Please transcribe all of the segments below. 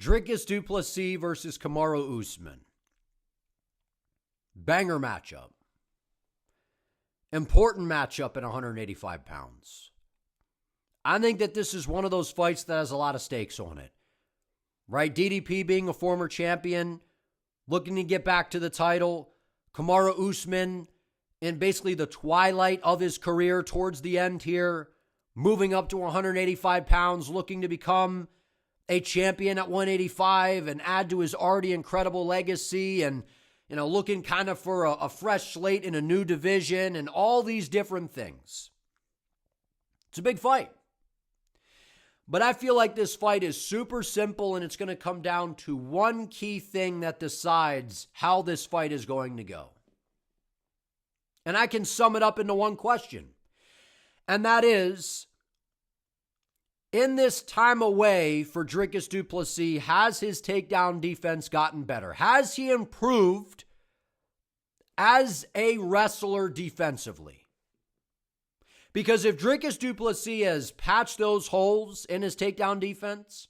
Dricus Du Plessis versus Kamaru Usman. Banger matchup. Important matchup at 185 pounds. I think that this is one of those fights that has a lot of stakes on it. Right? DDP being a former champion, looking to get back to the title. Kamaru Usman in basically the twilight of his career towards the end here, moving up to 185 pounds, looking to become a champion at 185 and add to his already incredible legacy and, looking kind of for a fresh slate in a new division and all these different things. It's a big fight. But I feel like this fight is super simple and it's going to come down to one key thing that decides how this fight is going to go. And I can sum it up into one question. And that is, in this time away for Dricus Du Plessis, has his takedown defense gotten better? Has he improved as a wrestler defensively? Because if Dricus Du Plessis has patched those holes in his takedown defense,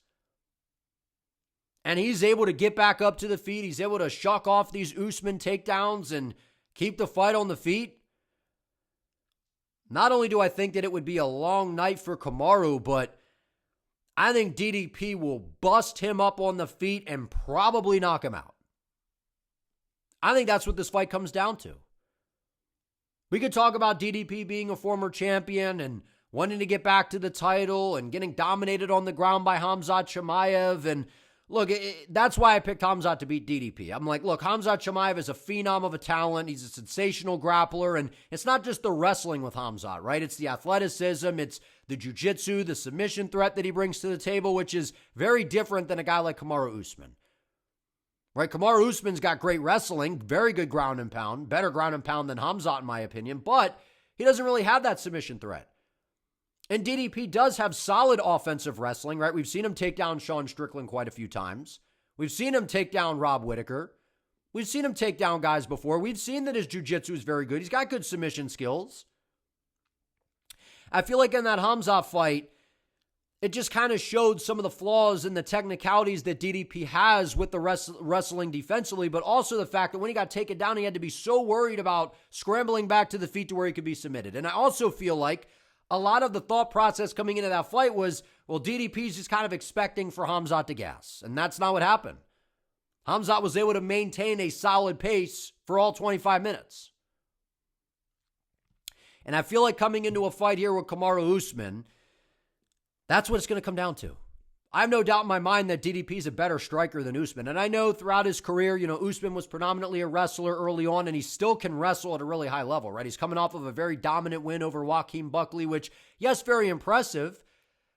and he's able to get back up to the feet, he's able to shuck off these Usman takedowns and keep the fight on the feet, not only do I think that it would be a long night for Kamaru, but I think DDP will bust him up on the feet and probably knock him out. I think that's what this fight comes down to. We could talk about DDP being a former champion and wanting to get back to the title and getting dominated on the ground by Khamzat Chimaev. And look, that's why I picked Khamzat to beat DDP. I'm like, look, Khamzat Chimaev is a phenom of a talent. He's a sensational grappler. And it's not just the wrestling with Khamzat, right? It's the athleticism. It's the jiu-jitsu, the submission threat that he brings to the table, which is very different than a guy like Kamaru Usman. Right, Kamaru Usman's got great wrestling, very good ground and pound, better ground and pound than Khamzat in my opinion, but he doesn't really have that submission threat. And DDP does have solid offensive wrestling, right? We've seen him take down Sean Strickland quite a few times. We've seen him take down Rob Whittaker. We've seen him take down guys before. We've seen that his jiu-jitsu is very good. He's got good submission skills. I feel like in that Khamzat fight, it just kind of showed some of the flaws and the technicalities that DDP has with the wrestling defensively, but also the fact that when he got taken down, he had to be so worried about scrambling back to the feet to where he could be submitted. And I also feel like a lot of the thought process coming into that fight was, well, DDP's just kind of expecting for Khamzat to gas. And that's not what happened. Khamzat was able to maintain a solid pace for all 25 minutes. And I feel like coming into a fight here with Kamaru Usman, that's what it's going to come down to. I have no doubt in my mind that DDP is a better striker than Usman. And I know throughout his career, Usman was predominantly a wrestler early on, and he still can wrestle at a really high level, right? He's coming off of a very dominant win over Joaquin Buckley, which, yes, very impressive,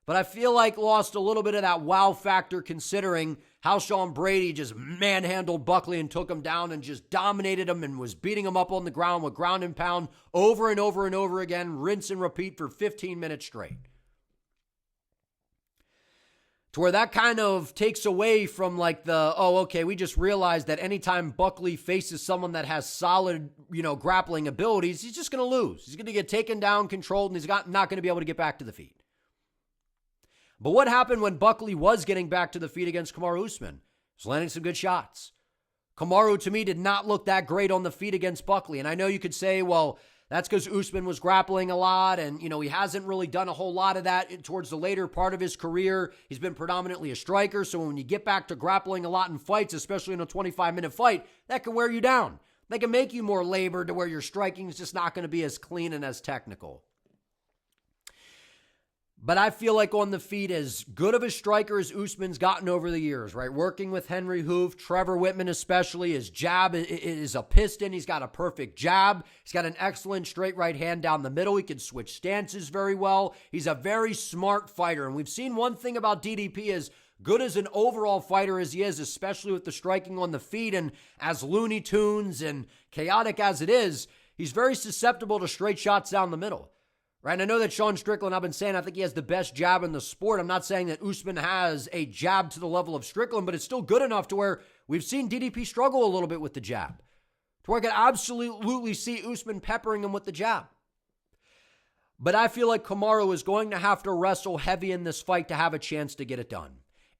but I feel like lost a little bit of that wow factor considering how Sean Brady just manhandled Buckley and took him down and just dominated him and was beating him up on the ground with ground and pound over and over and over again, rinse and repeat for 15 minutes straight. To where that kind of takes away from we just realized that anytime Buckley faces someone that has solid, grappling abilities, he's just going to lose. He's going to get taken down, controlled, and he's not going to be able to get back to the feet. But what happened when Buckley was getting back to the feet against Kamaru Usman? He was landing some good shots. Kamaru, to me, did not look that great on the feet against Buckley. And I know you could say, well, that's because Usman was grappling a lot and, he hasn't really done a whole lot of that towards the later part of his career. He's been predominantly a striker, so when you get back to grappling a lot in fights, especially in a 25-minute fight, that can wear you down. That can make you more labored to where your striking is just not going to be as clean and as technical. But I feel like on the feet, as good of a striker as Usman's gotten over the years, right? Working with Henry Hoof, Trevor Whitman especially, his jab is a piston. He's got a perfect jab. He's got an excellent straight right hand down the middle. He can switch stances very well. He's a very smart fighter. And we've seen one thing about DDP, as good as an overall fighter as he is, especially with the striking on the feet and as Looney Tunes and chaotic as it is, he's very susceptible to straight shots down the middle. Right, and I know that Sean Strickland, I've been saying, I think he has the best jab in the sport. I'm not saying that Usman has a jab to the level of Strickland, but it's still good enough to where we've seen DDP struggle a little bit with the jab. To where I can absolutely see Usman peppering him with the jab. But I feel like Kamaru is going to have to wrestle heavy in this fight to have a chance to get it done.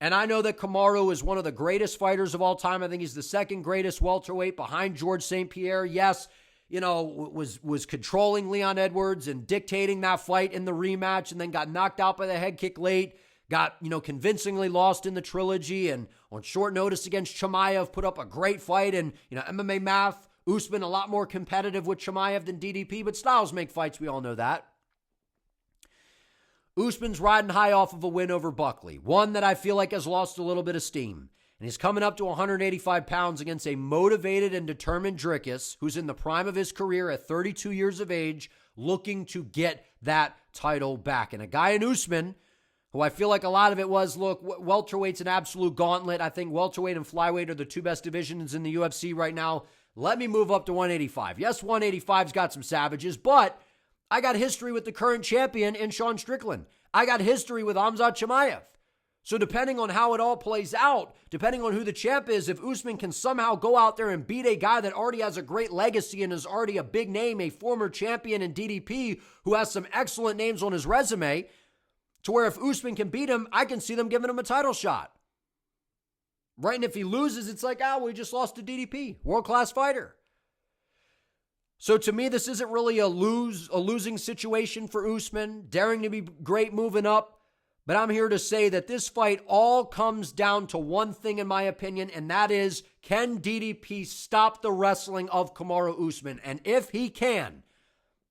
And I know that Kamaru is one of the greatest fighters of all time. I think he's the second greatest welterweight behind George St. Pierre. Yes, was controlling Leon Edwards and dictating that fight in the rematch, and then got knocked out by the head kick late. Got, convincingly lost in the trilogy, and on short notice against Chimaev, put up a great fight. And, MMA math, Usman a lot more competitive with Chimaev than DDP, but styles make fights. We all know that. Usman's riding high off of a win over Buckley, one that I feel like has lost a little bit of steam. And he's coming up to 185 pounds against a motivated and determined Dricus, who's in the prime of his career at 32 years of age, looking to get that title back. And a guy in Usman, who I feel like a lot of it was, look, welterweight's an absolute gauntlet. I think welterweight and flyweight are the two best divisions in the UFC right now. Let me move up to 185. Yes, 185's got some savages, but I got history with the current champion in Sean Strickland. I got history with Khamzat Chimaev. So depending on how it all plays out, depending on who the champ is, if Usman can somehow go out there and beat a guy that already has a great legacy and is already a big name, a former champion in DDP who has some excellent names on his resume, to where if Usman can beat him, I can see them giving him a title shot. Right? And if he loses, it's like, we just lost to DDP, world-class fighter. So to me, this isn't really a losing situation for Usman, daring to be great moving up. But I'm here to say that this fight all comes down to one thing, in my opinion, and that is, can DDP stop the wrestling of Kamaru Usman? And if he can,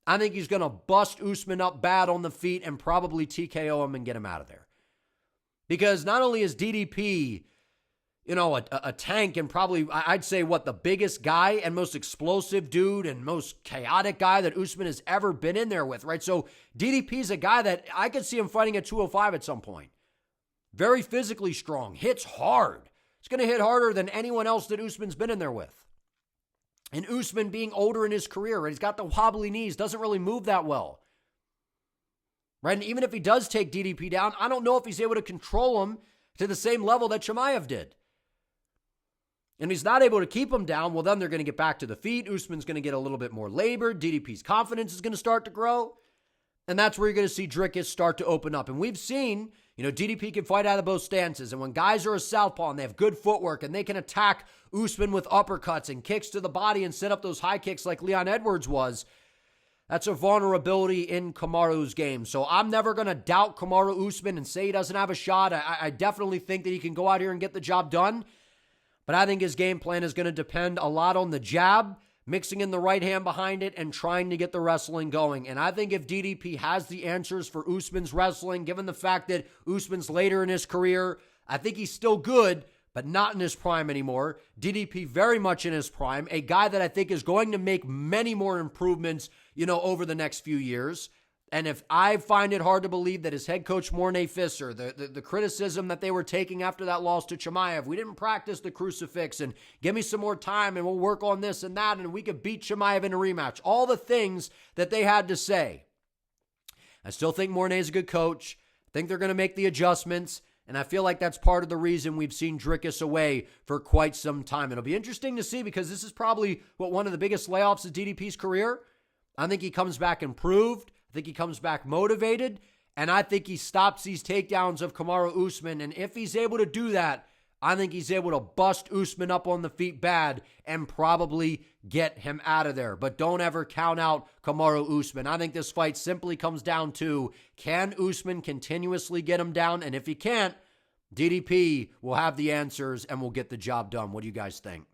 I think he's going to bust Usman up bad on the feet and probably TKO him and get him out of there. Because not only is DDP, a tank and probably, I'd say, the biggest guy and most explosive dude and most chaotic guy that Usman has ever been in there with, right? So DDP's a guy that I could see him fighting at 205 at some point. Very physically strong, hits hard. He's going to hit harder than anyone else that Usman's been in there with. And Usman being older in his career, right? He's got the wobbly knees, doesn't really move that well. Right? And even if he does take DDP down, I don't know if he's able to control him to the same level that Chimaev did. And he's not able to keep him down, well, then they're going to get back to the feet. Usman's going to get a little bit more labored. DDP's confidence is going to start to grow. And that's where you're going to see Dricus start to open up. And we've seen, DDP can fight out of both stances. And when guys are a southpaw and they have good footwork and they can attack Usman with uppercuts and kicks to the body and set up those high kicks like Leon Edwards was, that's a vulnerability in Kamaru's game. So I'm never going to doubt Kamaru Usman and say he doesn't have a shot. I definitely think that he can go out here and get the job done. But I think his game plan is going to depend a lot on the jab, mixing in the right hand behind it, and trying to get the wrestling going. And I think if DDP has the answers for Usman's wrestling, given the fact that Usman's later in his career, I think he's still good, but not in his prime anymore. DDP very much in his prime, a guy that I think is going to make many more improvements, over the next few years. And if I find it hard to believe that his head coach, Mornay Fisser, the criticism that they were taking after that loss to Chimaev, we didn't practice the crucifix and give me some more time and we'll work on this and that and we could beat Chimaev in a rematch. All the things that they had to say. I still think Mornay is a good coach. I think they're going to make the adjustments. And I feel like that's part of the reason we've seen Dricus away for quite some time. It'll be interesting to see because this is probably one of the biggest layoffs of DDP's career. I think he comes back improved. I think he comes back motivated, and I think he stops these takedowns of Kamaru Usman, and if he's able to do that, I think he's able to bust Usman up on the feet bad and probably get him out of there. But don't ever count out Kamaru Usman. I think this fight simply comes down to, can Usman continuously get him down? And if he can't, DDP will have the answers and will get the job done. What do you guys think?